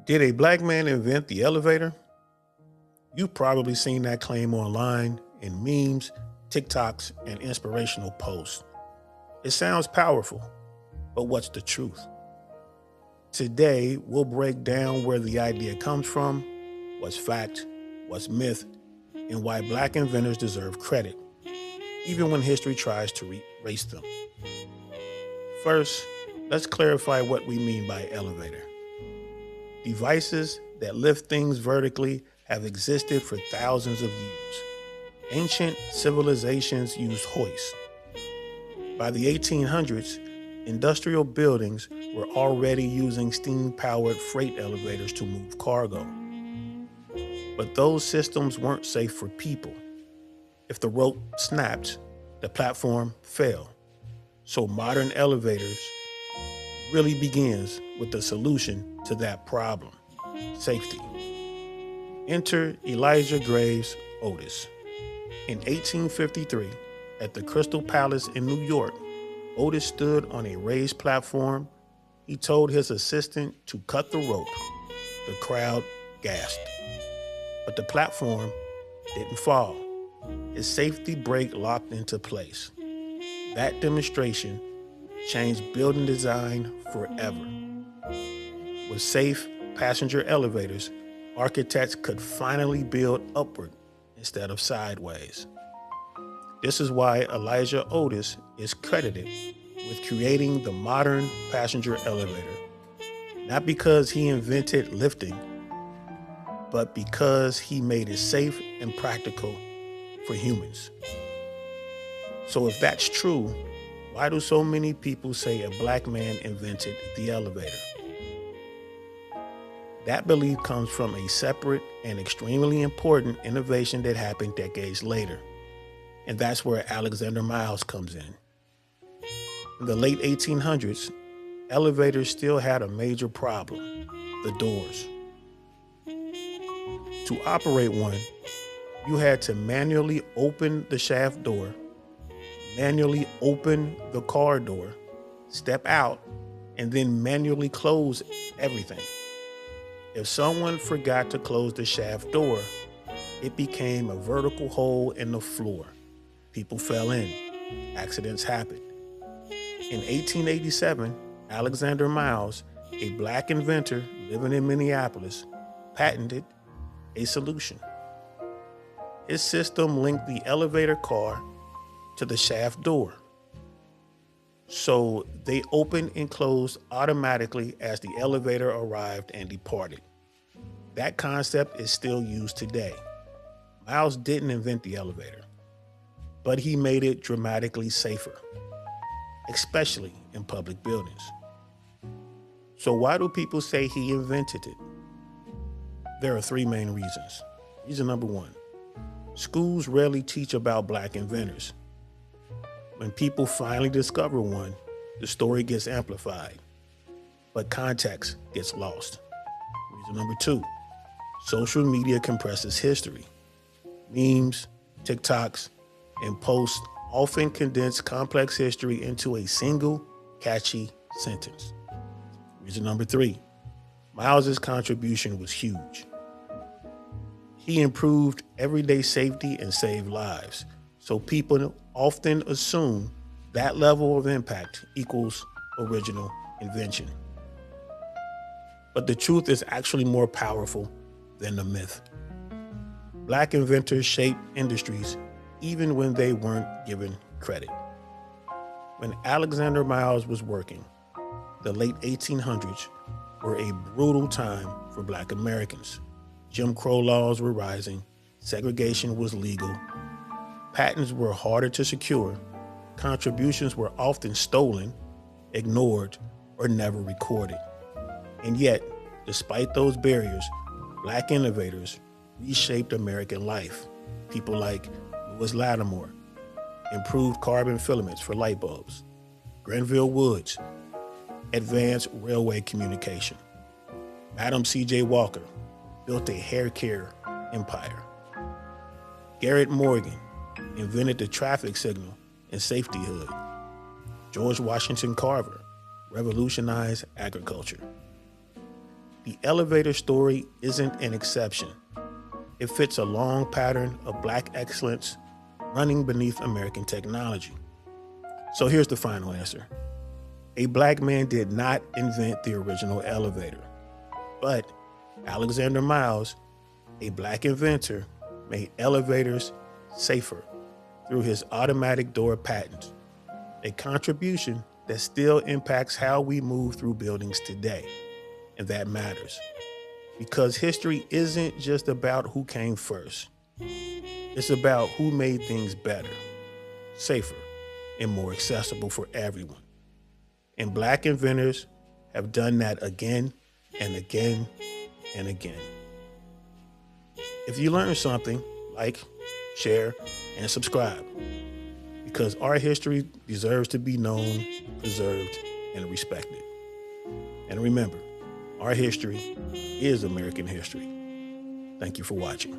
Did a black man invent the elevator? You've probably seen that claim online in memes, TikToks, and inspirational posts. It sounds powerful, but what's the truth? Today, we'll break down where the idea comes from, what's fact, what's myth, and why black inventors deserve credit, even when history tries to erase them. First, let's clarify what we mean by elevator. Devices that lift things vertically have existed for thousands of years. Ancient civilizations used hoists. By the 1800s, industrial buildings were already using steam-powered freight elevators to move cargo. But those systems weren't safe for people. If the rope snapped, the platform fell. So modern elevators really begins with the solution to that problem: safety. Enter Elisha Otis. In 1853, at the Crystal Palace in New York, Otis stood on a raised platform. He told his assistant to cut the rope. The crowd gasped. But the platform didn't fall. His safety brake locked into place. That demonstration changed building design forever. With safe passenger elevators, architects could finally build upward instead of sideways. This is why Elisha Otis is credited with creating the modern passenger elevator, not because he invented lifting, but because he made it safe and practical for humans. So if that's true, why do so many people say a black man invented the elevator? That belief comes from a separate and extremely important innovation that happened decades later. And that's where Alexander Miles comes in. In the late 1800s, elevators still had a major problem: the doors. To operate one, you had to manually open the shaft door, manually open the car door, step out, and then manually close everything. If someone forgot to close the shaft door, it became a vertical hole in the floor. People fell in. Accidents happened. In 1887, Alexander Miles, a black inventor living in Minneapolis, patented a solution. His system linked the elevator car to the shaft door, so they opened and closed automatically as the elevator arrived and departed. That concept is still used today. Miles didn't invent the elevator, but he made it dramatically safer, especially in public buildings. So why do people say he invented it? There are three main reasons. Reason number one: schools rarely teach about black inventors. When people finally discover one, the story gets amplified, but context gets lost. Reason number two: social media compresses history. Memes, TikToks, and posts often condense complex history into a single, catchy sentence. Reason number three: Miles's contribution was huge. He improved everyday safety and saved lives, so people often assume that level of impact equals original invention. But the truth is actually more powerful than the myth. Black inventors shaped industries even when they weren't given credit. When Alexander Miles was working, the late 1800s were a brutal time for black Americans. Jim Crow laws were rising, segregation was legal, patents were harder to secure, contributions were often stolen, ignored, or never recorded. And yet, despite those barriers, black innovators reshaped American life. People like Lewis Lattimore improved carbon filaments for light bulbs. Grenville Woods advanced railway communication. Madam C.J. Walker built a hair care empire. Garrett Morgan invented the traffic signal and safety hood. George Washington Carver revolutionized agriculture. The elevator story isn't an exception. It fits a long pattern of Black excellence running beneath American technology. So here's the final answer. A Black man did not invent the original elevator, but Alexander Miles, a Black inventor, made elevators safer through his automatic door patent, a contribution that still impacts how we move through buildings today. And that matters, because history isn't just about who came first. It's about who made things better, safer, and more accessible for everyone. And Black inventors have done that again and again and again. If you learned something, like, share, and subscribe, because our history deserves to be known, preserved, and respected. And remember, our history is American history. Thank you for watching.